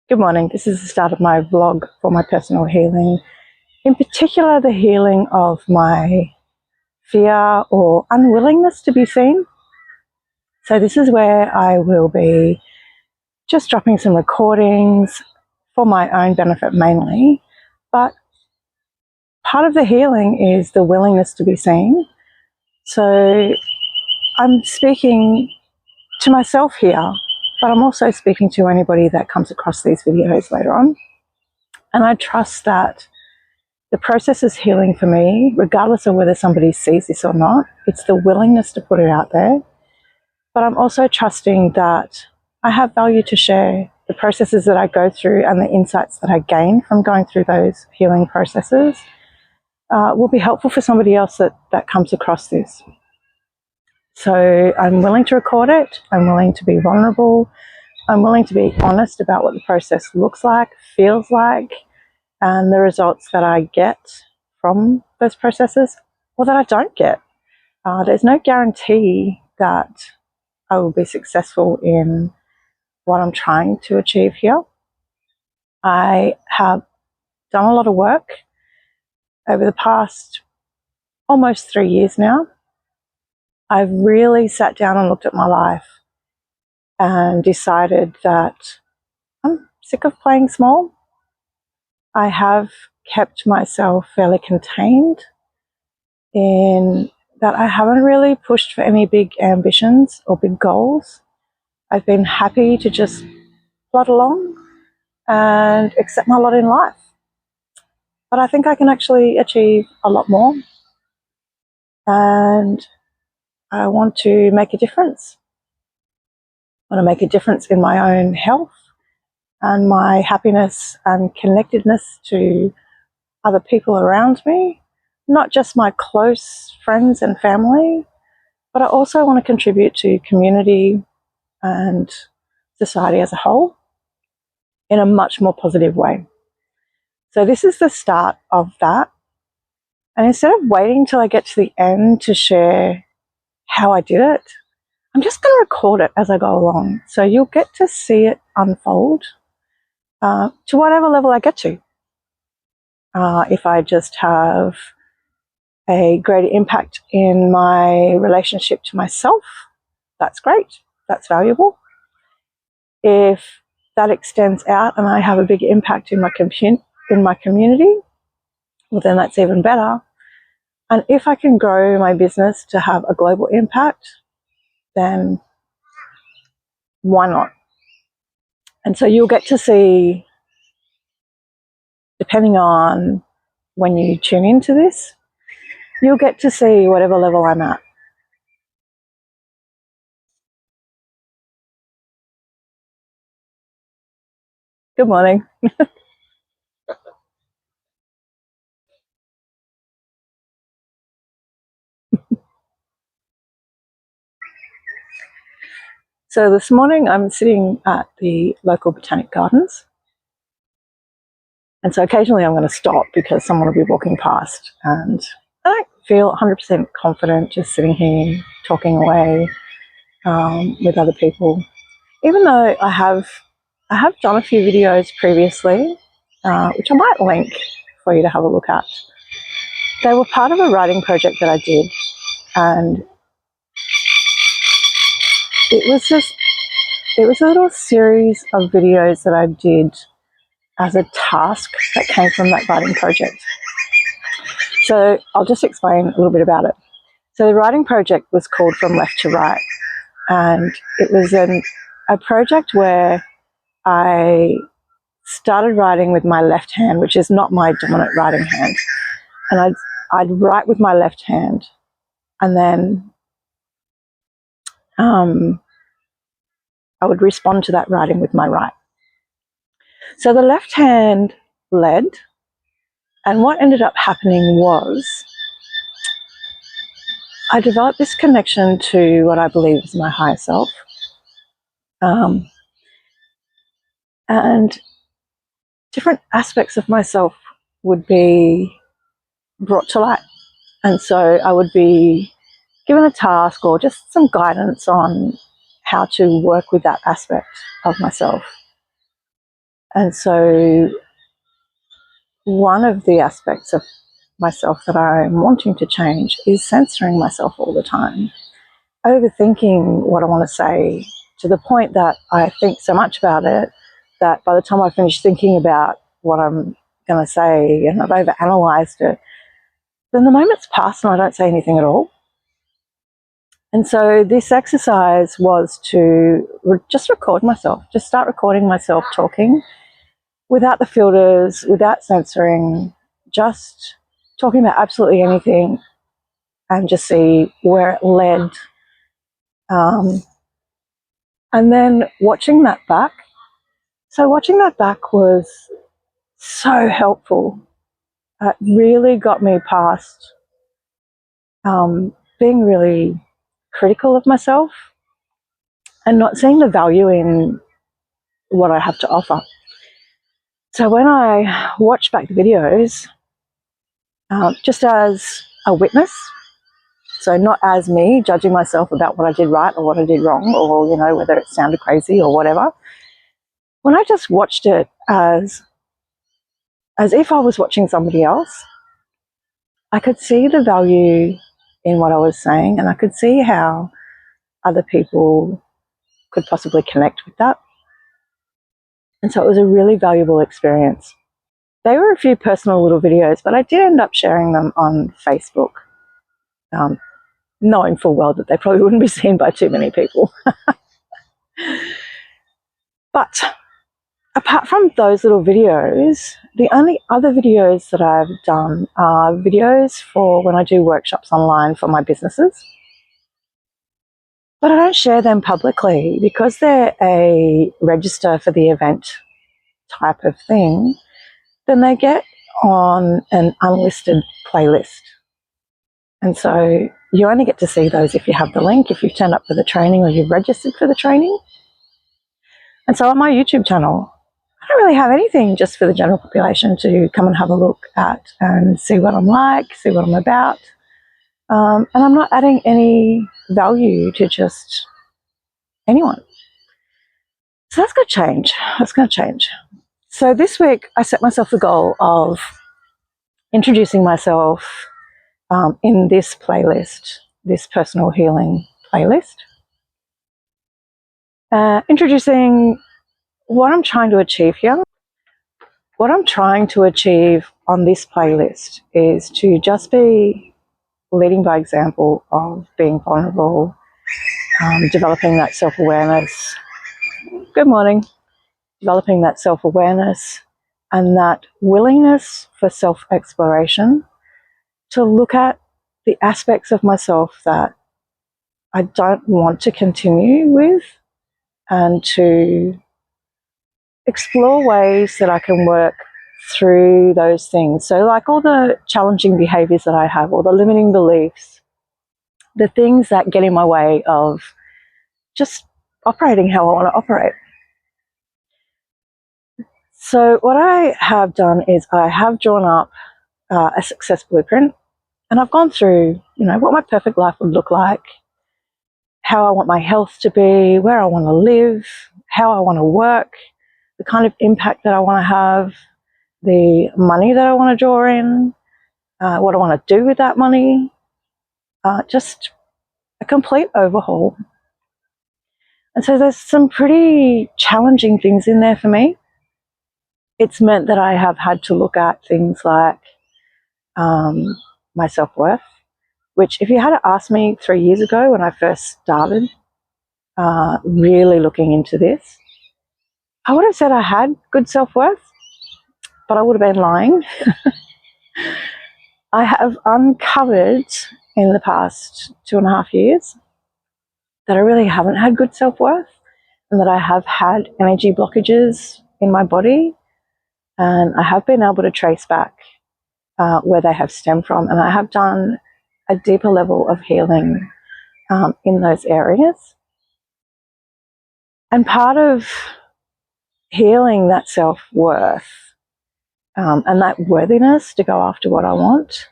Good morning. This is the start of my vlog for my personal healing, in particular the healing of my fear or unwillingness to be seen. So this is where I will be just dropping some recordings for my own benefit mainly, but part of the healing is the willingness to be seen. So I'm speaking to myself here, but I'm also speaking to anybody that comes across these videos later on. And I trust that the process is healing for me, regardless of whether somebody sees this or not. It's the willingness to put it out there. But I'm also trusting that I have value to share. The processes that I go through and the insights that I gain from going through those healing processes will be helpful for somebody else that comes across this. So I'm willing to record it. I'm willing to be vulnerable. I'm willing to be honest about what the process looks like, feels like, and the results that I get from those processes or that I don't get. There's no guarantee that I will be successful in what I'm trying to achieve here. I have done a lot of work over the past almost 3 years now. I've really sat down and looked at my life and decided that I'm sick of playing small. I have kept myself fairly contained in that I haven't really pushed for any big ambitions or big goals. I've been happy to just plod along and accept my lot in life. But I think I can actually achieve a lot more. And I want to make a difference. I want to make a difference in my own health and my happiness and connectedness to other people around me, not just my close friends and family, but I also want to contribute to community and society as a whole in a much more positive way. So this is the start of that. And instead of waiting till I get to the end to share how I did it, I'm just going to record it as I go along. So you'll get to see it unfold to whatever level I get to. If I just have a greater impact in my relationship to myself, that's great. That's valuable. If that extends out and I have a big impact in my community, well, then that's even better. And if I can grow my business to have a global impact, then why not? And so you'll get to see, depending on when you tune into this, you'll get to see whatever level I'm at. Good morning. So this morning I'm sitting at the local botanic gardens. And so occasionally I'm going to stop because someone will be walking past, and I don't feel 100% confident just sitting here talking away with other people. Even though I have done a few videos previously, which I might link for you to have a look at. They were part of a writing project that I did, and it was a little series of videos that I did as a task that came from that writing project. So I'll just explain a little bit about it. So the writing project was called From Left to Right, and it was a project where I started writing with my left hand, which is not my dominant writing hand, and I'd write with my left hand, and then I would respond to that writing with my right. So the left hand led, and what ended up happening was I developed this connection to what I believe is my higher self. And different aspects of myself would be brought to light. And so I would be given a task or just some guidance on how to work with that aspect of myself. And so one of the aspects of myself that I'm wanting to change is censoring myself all the time, overthinking what I want to say to the point that I think so much about it that by the time I finish thinking about what I'm going to say and I've overanalyzed it, then the moment's passed and I don't say anything at all. And so this exercise was to just record myself, just start recording myself talking without the filters, without censoring, just talking about absolutely anything and just see where it led. And then watching that back. So watching that back was so helpful. It really got me past being really critical of myself and not seeing the value in what I have to offer. So when I watch back the videos, just as a witness, so not as me judging myself about what I did right or what I did wrong, or, you know, whether it sounded crazy or whatever. When I just watched it as if I was watching somebody else, I could see the value in what I was saying, and I could see how other people could possibly connect with that. And so it was a really valuable experience. They were a few personal little videos, but I did end up sharing them on Facebook, knowing full well that they probably wouldn't be seen by too many people. But apart from those little videos, the only other videos that I've done are videos for when I do workshops online for my businesses. But I don't share them publicly because they're a register for the event type of thing. Then they get on an unlisted playlist. And so you only get to see those if you have the link, if you've turned up for the training or you've registered for the training. And so on my YouTube channel, I don't really have anything just for the general population to come and have a look at and see what I'm like, see what I'm about. And I'm not adding any value to just anyone. So that's going to change. That's going to change. So this week I set myself the goal of introducing myself in this playlist, this personal healing playlist. Introducing what I'm trying to achieve here. What I'm trying to achieve on this playlist is to just be leading by example of being vulnerable, developing that self-awareness. Good morning. Developing that self-awareness and that willingness for self-exploration to look at the aspects of myself that I don't want to continue with and to explore ways that I can work through those things. So like all the challenging behaviors that I have, or the limiting beliefs, the things that get in my way of just operating how I want to operate. So what I have done is I have drawn up a success blueprint, and I've gone through, you know, what my perfect life would look like, how I want my health to be, where I want to live, how I want to work, the kind of impact that I want to have, the money that I want to draw in, what I want to do with that money, just a complete overhaul. And so there's some pretty challenging things in there for me. It's meant that I have had to look at things like my self-worth, which if you had asked me 3 years ago when I first started really looking into this, I would have said I had good self-worth, but I would have been lying. I have uncovered in the past 2.5 years that I really haven't had good self-worth, and that I have had energy blockages in my body, and I have been able to trace back where they have stemmed from, and I have done a deeper level of healing in those areas. And part of healing that self-worth and that worthiness to go after what I want,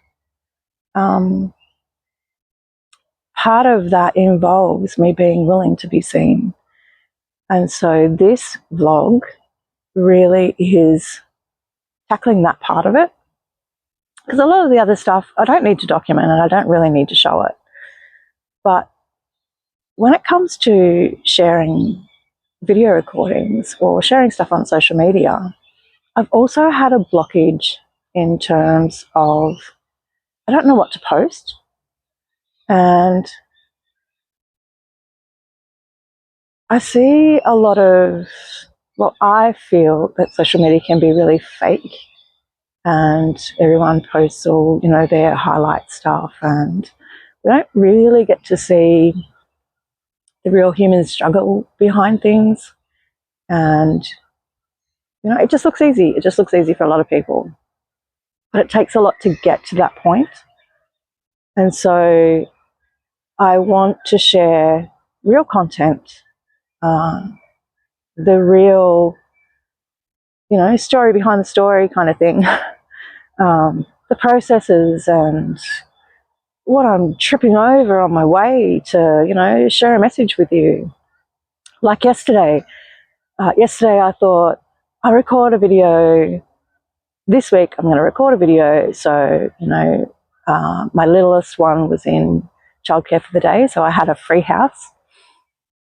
part of that involves me being willing to be seen. And so this vlog really is tackling that part of it. Because a lot of the other stuff, I don't need to document and I don't really need to show it. But when it comes to sharing video recordings or sharing stuff on social media, I've also had a blockage in terms of I don't know what to post. And I see a lot of, well, I feel that social media can be really fake and everyone posts all, their highlight stuff, and we don't really get to see the real human struggle behind things. And, it just looks easy. It just looks easy for a lot of people. But it takes a lot to get to that point. And so I want to share real content, the real, story behind the story kind of thing, the processes and what I'm tripping over on my way to, share a message with you. Like yesterday I thought I'll record a video this week. I'm going to record a video. So, my littlest one was in childcare for the day, so I had a free house.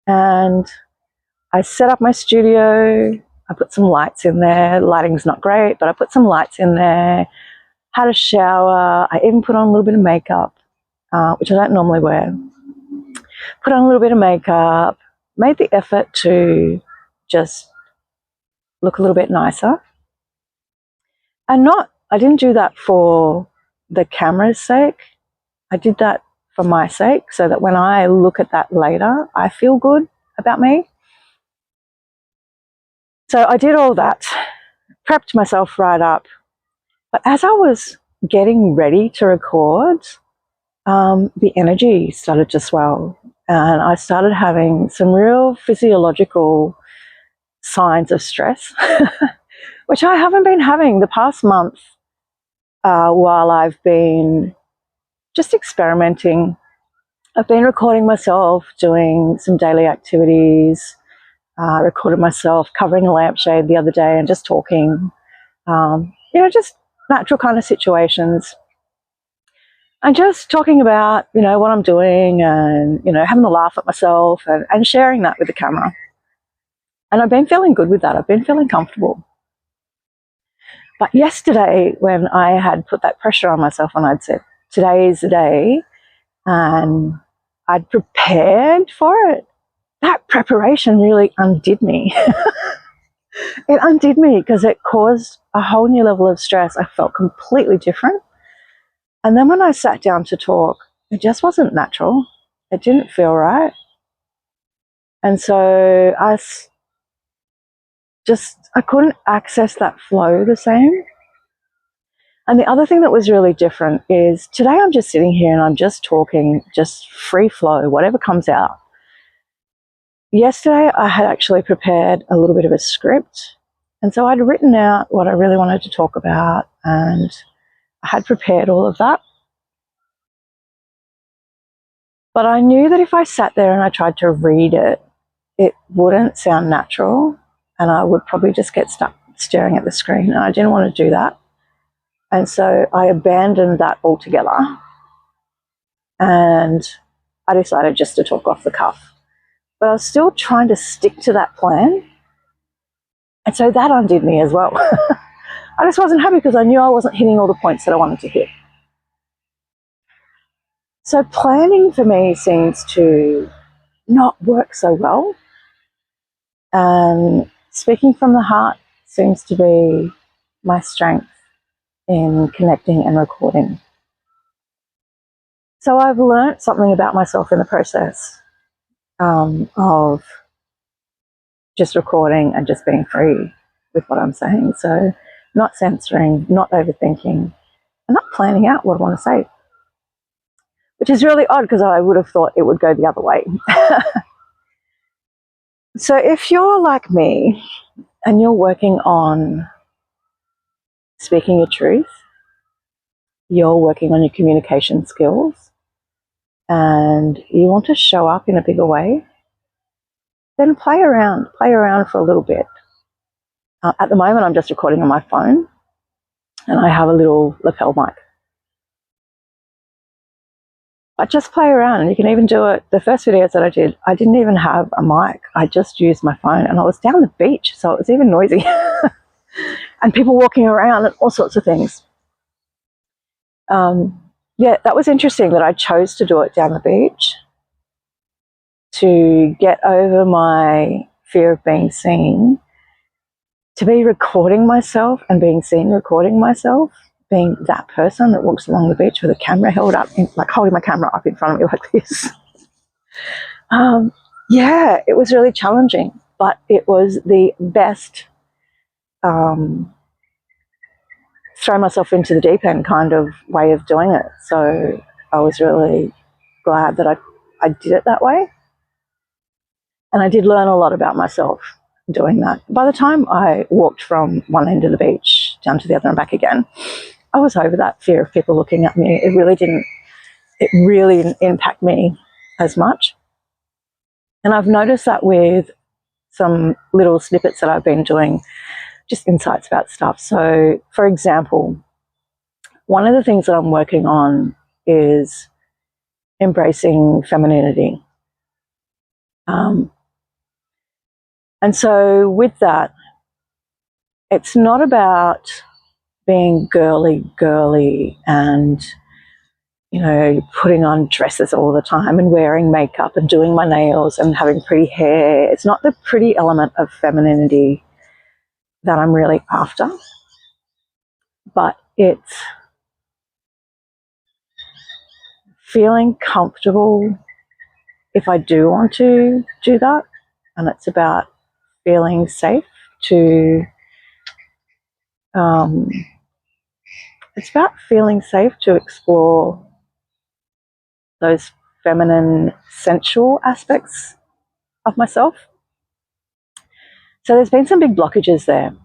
And I set up my studio. I put some lights in there. The lighting's not great, but I put some lights in there. Had a shower. I even put on a little bit of makeup, which I don't normally wear. Put on a little bit of makeup. Made the effort to just look a little bit nicer. And I didn't do that for the camera's sake. I did that for my sake, so that when I look at that later, I feel good about me. So I did all that, prepped myself right up. But as I was getting ready to record, the energy started to swell, and I started having some real physiological signs of stress, which I haven't been having the past month while I've been just experimenting. I've been recording myself doing some daily activities, recorded myself covering a lampshade the other day and just talking, just natural kind of situations. And just talking about, what I'm doing and, having a laugh at myself and sharing that with the camera. And I've been feeling good with that. I've been feeling comfortable. But yesterday, when I had put that pressure on myself and I'd said, today is the day, and I'd prepared for it, that preparation really undid me. It undid me because it caused a whole new level of stress. I felt completely different. And then when I sat down to talk, it just wasn't natural. It didn't feel right. And so I couldn't access that flow the same. And the other thing that was really different is today I'm just sitting here and I'm just talking, just free flow, whatever comes out. Yesterday I had actually prepared a little bit of a script. And so I'd written out what I really wanted to talk about and I had prepared all of that. But I knew that if I sat there and I tried to read it, it wouldn't sound natural and I would probably just get stuck staring at the screen, and I didn't want to do that. And so I abandoned that altogether and I decided just to talk off the cuff. But I was still trying to stick to that plan. And so that undid me as well. I just wasn't happy because I knew I wasn't hitting all the points that I wanted to hit. So planning for me seems to not work so well. And speaking from the heart seems to be my strength in connecting and recording. So I've learnt something about myself in the process of just recording and just being free with what I'm saying. So not censoring, not overthinking, and not planning out what I want to say, which is really odd because I would have thought it would go the other way. So if you're like me and you're working on speaking your truth, you're working on your communication skills, and you want to show up in a bigger way, then play around for a little bit. At the moment, I'm just recording on my phone, and I have a little lapel mic. I just play around, and you can even do it. The first videos that I did, I didn't even have a mic. I just used my phone, and I was down the beach, so it was even noisy. And people walking around and all sorts of things. Yeah, that was interesting that I chose to do it down the beach to get over my fear of being seen, to be recording myself and being seen recording myself, being that person that walks along the beach with a camera held up, like holding my camera up in front of me like this. Yeah, it was really challenging, but it was the best throw myself into the deep end kind of way of doing it. So I was really glad that I did it that way. And I did learn a lot about myself doing that. By the time I walked from one end of the beach down to the other and back again, I was over that fear of people looking at me. It really didn't impact me as much. And I've noticed that with some little snippets that I've been doing, just insights about stuff. So, for example, one of the things that I'm working on is embracing femininity. And so with that, it's not about being girly and, you know, putting on dresses all the time and wearing makeup and doing my nails and having pretty hair. It's not the pretty element of femininity that I'm really after, but it's feeling comfortable if I do want to do that. And it's about feeling safe to, it's about feeling safe to explore those feminine, sensual aspects of myself. So there's been some big blockages there.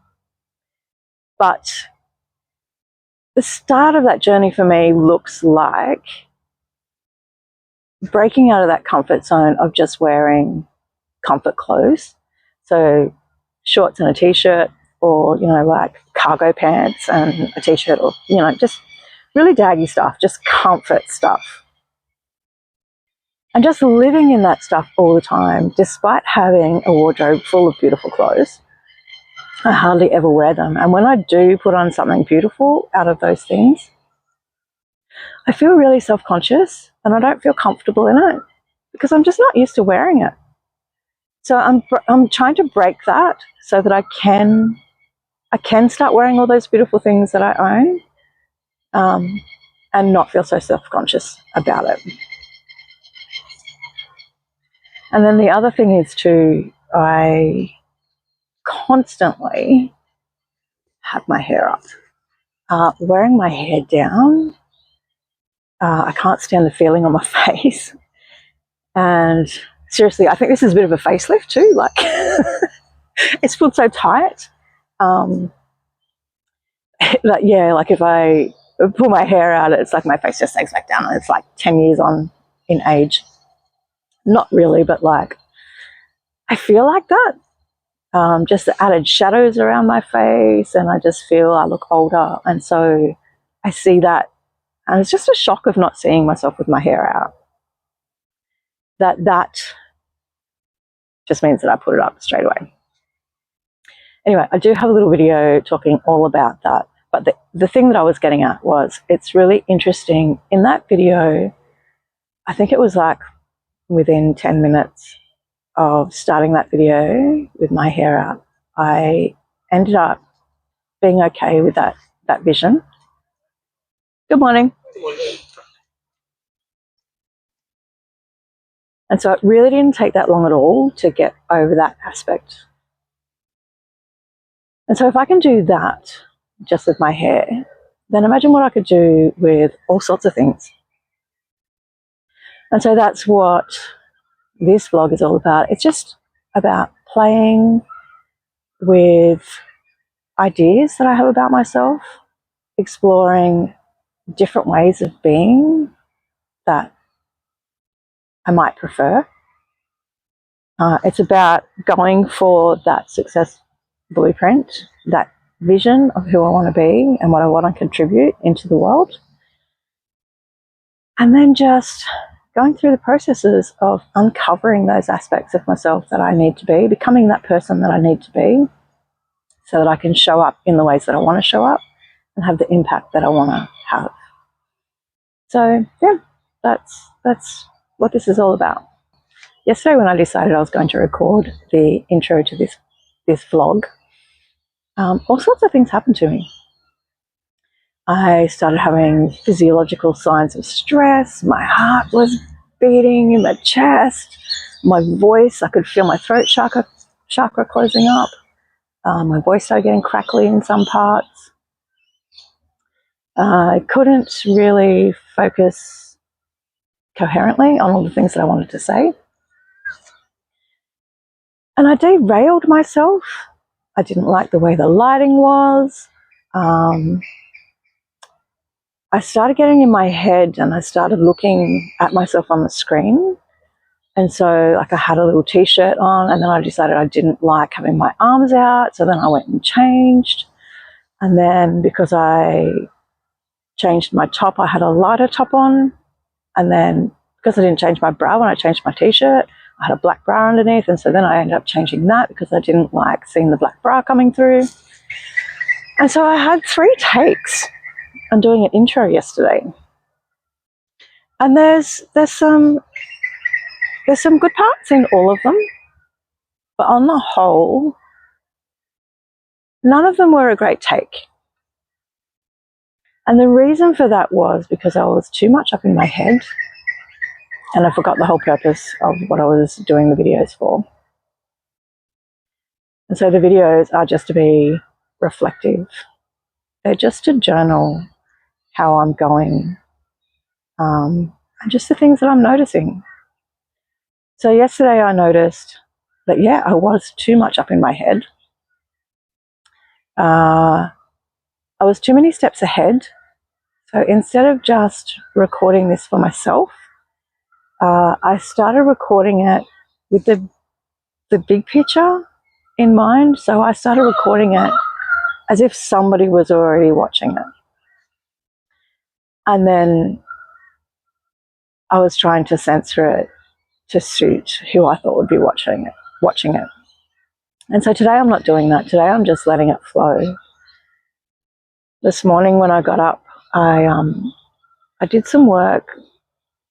But the start of that journey for me looks like breaking out of that comfort zone of just wearing comfort clothes. So shorts and a t-shirt, or, you know, like cargo pants and a t-shirt, or, you know, just really daggy stuff, just comfort stuff. And just living in that stuff all the time, despite having a wardrobe full of beautiful clothes, I hardly ever wear them. And when I do put on something beautiful out of those things, I feel really self-conscious and I don't feel comfortable in it because I'm just not used to wearing it. So I'm trying to break that so that I can start wearing all those beautiful things that I own, and not feel so self-conscious about it. And then the other thing is too, I constantly have my hair up. Wearing my hair down, I can't stand the feeling on my face. And seriously, I think this is a bit of a facelift too. Like, it's pulled so tight. That, yeah, like if I pull my hair out, it's like my face just sinks back down and it's like 10 years on in age. Not really, but like, I feel like that. Just the added shadows around my face, and I just feel I look older. And so I see that, and it's just a shock of not seeing myself with my hair out. That just means that I put it up straight away. Anyway, I do have a little video talking all about that. But the thing that I was getting at was, it's really interesting. In that video, I think it was like within 10 minutes of starting that video with my hair out, I ended up being okay with that vision. Good morning. And so it really didn't take that long at all to get over that aspect. And so if I can do that just with my hair, then imagine what I could do with all sorts of things. And so that's what this vlog is all about. It's just about playing with ideas that I have about myself, exploring different ways of being that I might prefer. It's about going for that success blueprint, that vision of who I want to be and what I want to contribute into the world. And then just going through the processes of uncovering those aspects of myself that I need to be, becoming that person that I need to be, so that I can show up in the ways that I want to show up and have the impact that I want to have. So yeah, that's what this is all about. Yesterday when I decided I was going to record the intro to this vlog, all sorts of things happened to me. I started having physiological signs of stress. My heart was beating in my chest. My voice, I could feel my throat chakra closing up. My voice started getting crackly in some parts. I couldn't really focus coherently on all the things that I wanted to say. And I derailed myself. I didn't like the way the lighting was. I started getting in my head and I started looking at myself on the screen. And so like I had a little t-shirt on, and then I decided I didn't like having my arms out. So then I went and changed. And then because I changed my top, I had a lighter top on. And then because I didn't change my bra when I changed my t-shirt, I had a black bra underneath. And so then I ended up changing that because I didn't like seeing the black bra coming through. And so I had 3 takes on doing an intro yesterday. And there's some good parts in all of them, but on the whole, none of them were a great take. And the reason for that was because I was too much up in my head and I forgot the whole purpose of what I was doing the videos for. And so the videos are just to be reflective. They're just to journal how I'm going, and just the things that I'm noticing. So yesterday I noticed that, yeah, I was too much up in my head. I was too many steps ahead. So instead of just recording this for myself, I started recording it with the big picture in mind. So I started recording it as if somebody was already watching it. And then I was trying to censor it to suit who I thought would be watching it. And so today I'm not doing that. Today I'm just letting it flow. This morning when I got up, I did some work.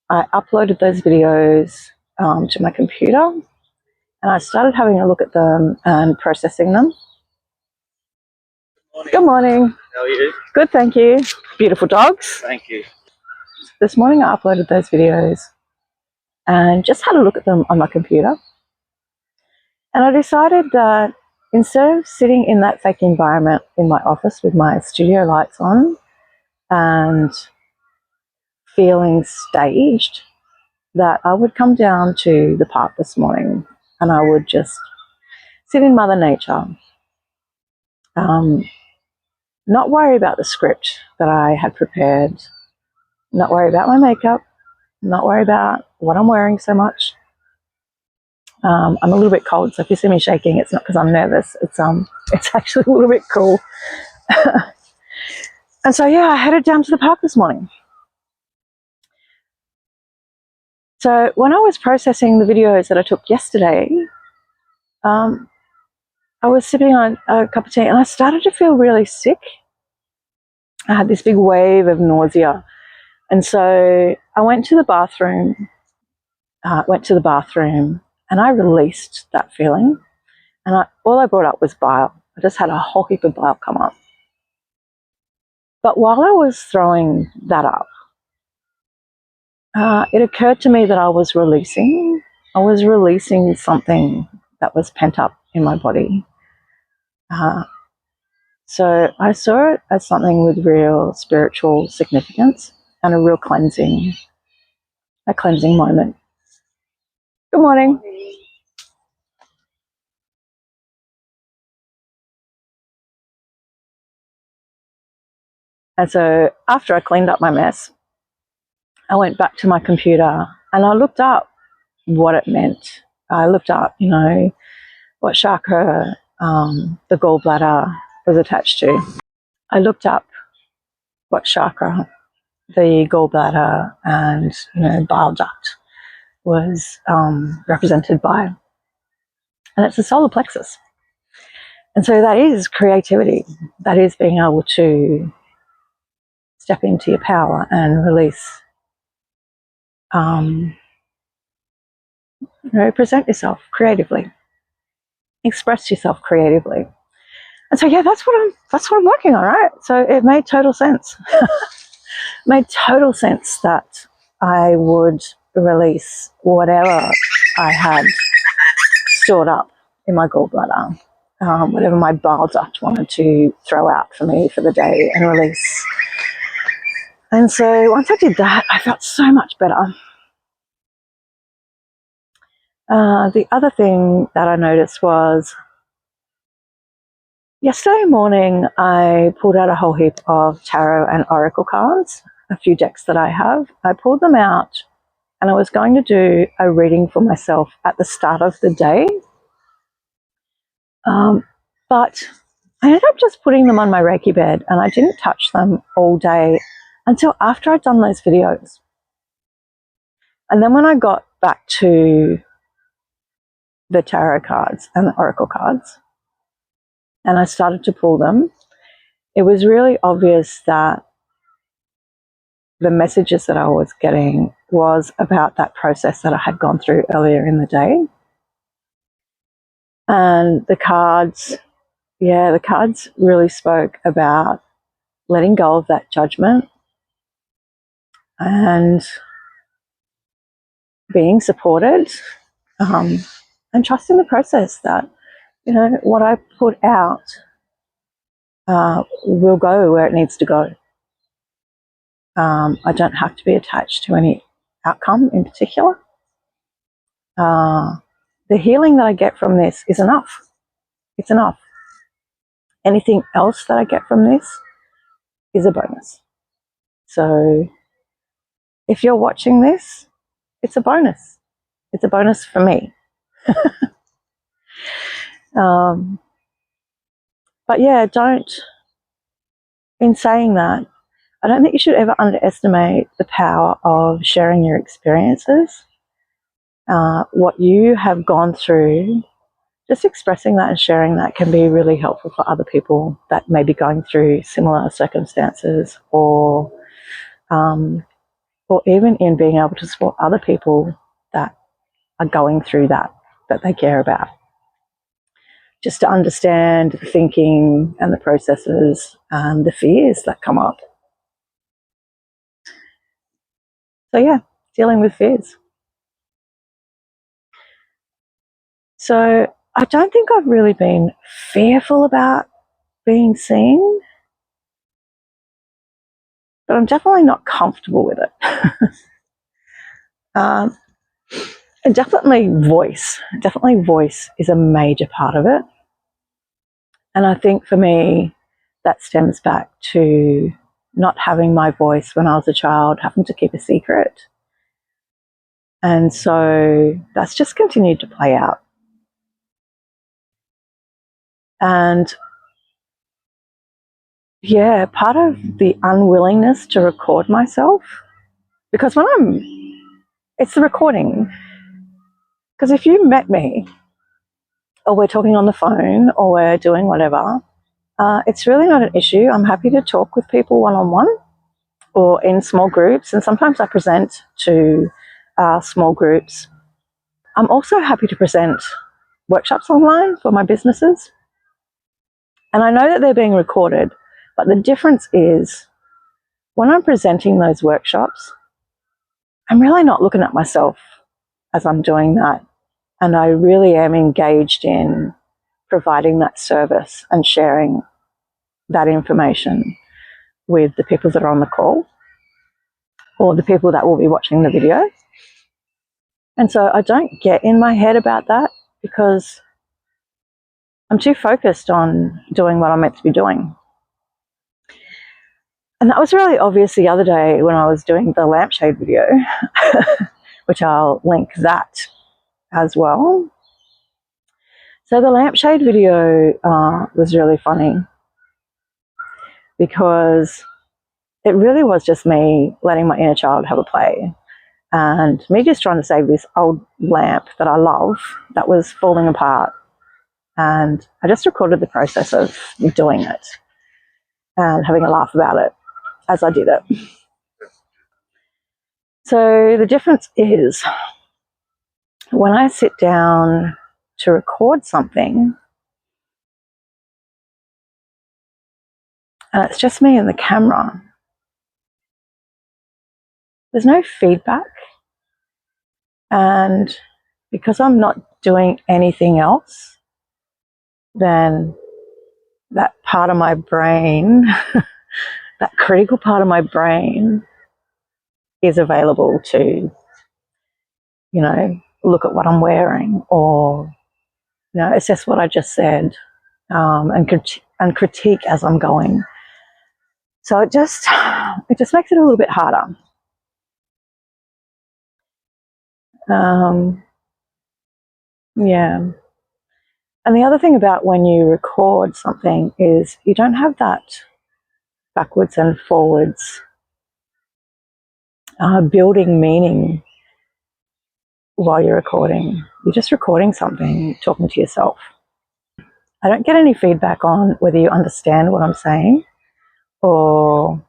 I uploaded those videos to my computer, and I started having a look at them and processing them. Good morning. How are you? Good, thank you. Beautiful dogs. Thank you. This morning I uploaded those videos and just had a look at them on my computer. And I decided that instead of sitting in that fake environment in my office with my studio lights on and feeling staged, that I would come down to the park this morning and I would just sit in Mother Nature. Not worry about the script that I had prepared, not worry about my makeup, not worry about what I'm wearing so much. I'm a little bit cold, so if you see me shaking, it's not because I'm nervous. It's actually a little bit cool. And so yeah, I headed down to the park this morning. So when I was processing the videos that I took yesterday, I was sipping on a cup of tea and I started to feel really sick. I had this big wave of nausea. And so I went to the bathroom and I released that feeling. And all I brought up was bile. I just had a whole heap of bile come up. But while I was throwing that up, it occurred to me that I was releasing something that was pent up in my body. So I saw it as something with real spiritual significance and a real cleansing moment. Good morning. And so after I cleaned up my mess, I went back to my computer and I looked up what it meant. I looked up, what chakra the gallbladder was attached to. I looked up what chakra the gallbladder and bile duct was represented by, and it's the solar plexus. And so that is creativity. That is being able to step into your power and release, present yourself creatively, express yourself creatively. And so yeah, that's what I'm working on, right? So it made total sense. Made total sense that I would release whatever I had stored up in my gallbladder, whatever my bile duct wanted to throw out for me for the day and release. And so once I did that, I felt so much better. The other thing that I noticed was yesterday morning, I pulled out a whole heap of tarot and oracle cards, a few decks that I have. I pulled them out and I was going to do a reading for myself at the start of the day. But I ended up just putting them on my Reiki bed and I didn't touch them all day until after I'd done those videos. And then when I got back to the tarot cards and the oracle cards and I started to pull them, it was really obvious that the messages that I was getting was about that process that I had gone through earlier in the day. And the cards really spoke about letting go of that judgment and being supported, and trusting the process that, what I put out will go where it needs to go. I don't have to be attached to any outcome in particular. The healing that I get from this is enough. It's enough. Anything else that I get from this is a bonus. So if you're watching this, it's a bonus. It's a bonus for me. But yeah, in saying that, I don't think you should ever underestimate the power of sharing your experiences, what you have gone through. Just expressing that and sharing that can be really helpful for other people that may be going through similar circumstances, or even in being able to support other people that are going through that they care about. Just to understand the thinking and the processes and the fears that come up. So yeah, dealing with fears. So I don't think I've really been fearful about being seen, but I'm definitely not comfortable with it. And definitely voice is a major part of it. And I think for me, that stems back to not having my voice when I was a child, having to keep a secret. And so that's just continued to play out. And yeah, part of the unwillingness to record myself, because it's the recording. Because if you met me, or we're talking on the phone, or we're doing whatever, it's really not an issue. I'm happy to talk with people one-on-one or in small groups, and sometimes I present to small groups. I'm also happy to present workshops online for my businesses. And I know that they're being recorded, but the difference is when I'm presenting those workshops, I'm really not looking at myself as I'm doing that. And I really am engaged in providing that service and sharing that information with the people that are on the call or the people that will be watching the video. And so I don't get in my head about that because I'm too focused on doing what I'm meant to be doing. And that was really obvious the other day when I was doing the lampshade video, which I'll link that as well. So the lampshade video was really funny because it really was just me letting my inner child have a play and me just trying to save this old lamp that I love that was falling apart. And I just recorded the process of doing it and having a laugh about it as I did it. So the difference is when I sit down to record something and it's just me and the camera, there's no feedback. And because I'm not doing anything else, then that part of my brain, that critical part of my brain is available to, look at what I'm wearing or, assess what I just said and critique as I'm going. So it just makes it a little bit harder. Yeah. And the other thing about when you record something is you don't have that backwards and forwards building meaning while you're recording. You're just recording something, talking to yourself. I don't get any feedback on whether you understand what I'm saying or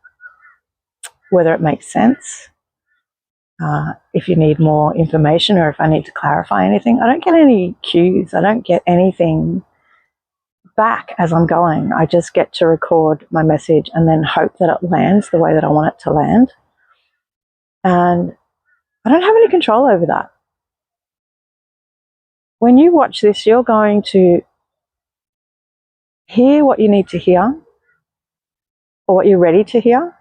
whether it makes sense. If you need more information or if I need to clarify anything, I don't get any cues. I don't get anything back as I'm going. I just get to record my message and then hope that it lands the way that I want it to land. And I don't have any control over that. When you watch this, you're going to hear what you need to hear or what you're ready to hear.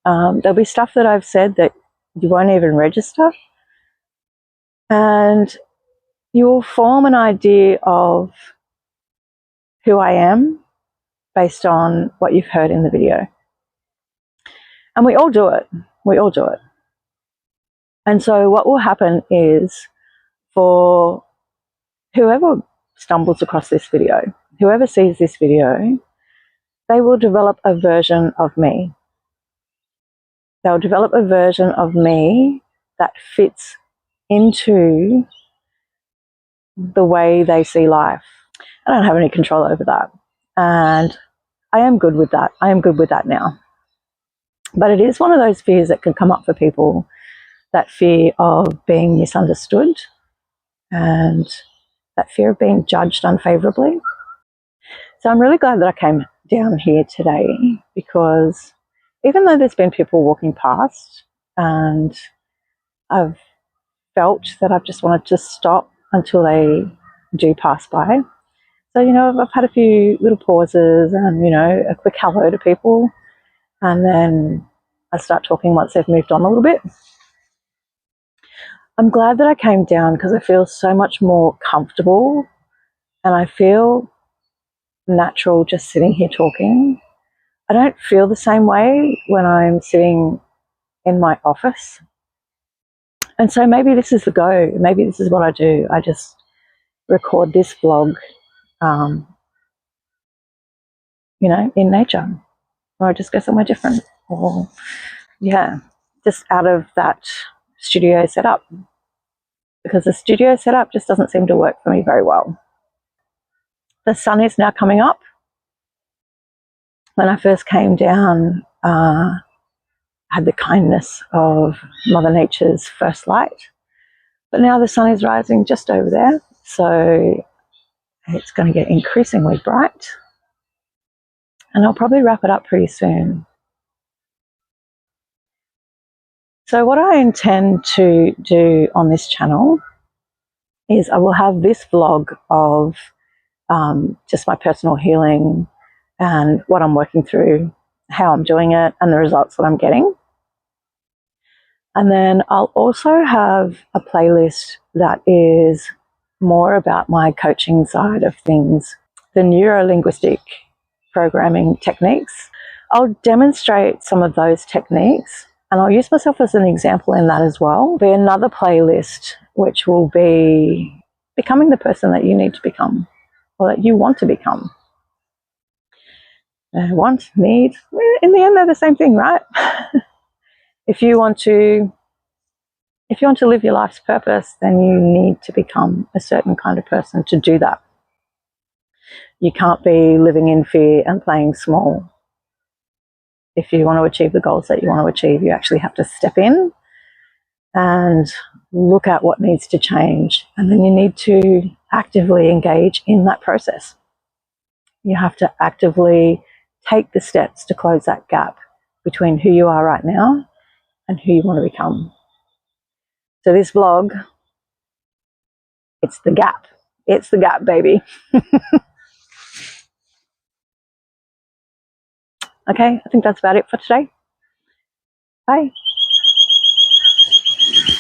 There'll be stuff that I've said that you won't even register. And you will form an idea of who I am based on what you've heard in the video. And we all do it. We all do it. And so what will happen is for whoever stumbles across this video, whoever sees this video, they will develop a version of me. They'll develop a version of me that fits into the way they see life. I don't have any control over that. And I am good with that. I am good with that now. But it is one of those fears that can come up for people, that fear of being misunderstood and that fear of being judged unfavorably. So I'm really glad that I came down here today because even though there's been people walking past and I've felt that I've just wanted to stop until they do pass by. So, I've had a few little pauses and, a quick hello to people. And then I start talking once they've moved on a little bit. I'm glad that I came down because I feel so much more comfortable and I feel natural just sitting here talking. I don't feel the same way when I'm sitting in my office. And so maybe this is the go. Maybe this is what I do. I just record this vlog, in nature. Or I just go somewhere different. Or, just out of that studio setup. Because the studio setup just doesn't seem to work for me very well. The sun is now coming up. When I first came down, I had the kindness of Mother Nature's first light. But now the sun is rising just over there. So it's going to get increasingly bright. And I'll probably wrap it up pretty soon. So what I intend to do on this channel is I will have this vlog of just my personal healing and what I'm working through, how I'm doing it, and the results that I'm getting. And then I'll also have a playlist that is more about my coaching side of things, the neuro-linguistic programming techniques. I'll demonstrate some of those techniques and I'll use myself as an example in that as well. There'll be another playlist which will be becoming the person that you need to become, or that you want to become. Want, need, in the end they're the same thing, right? If you want to live your life's purpose, then you need to become a certain kind of person to do that. You can't be living in fear and playing small. If you want to achieve the goals that you want to achieve, you actually have to step in and look at what needs to change. And then you need to actively engage in that process. You have to actively take the steps to close that gap between who you are right now and who you want to become. So this vlog, it's the gap. It's the gap, baby. Okay, I think that's about it for today. Bye.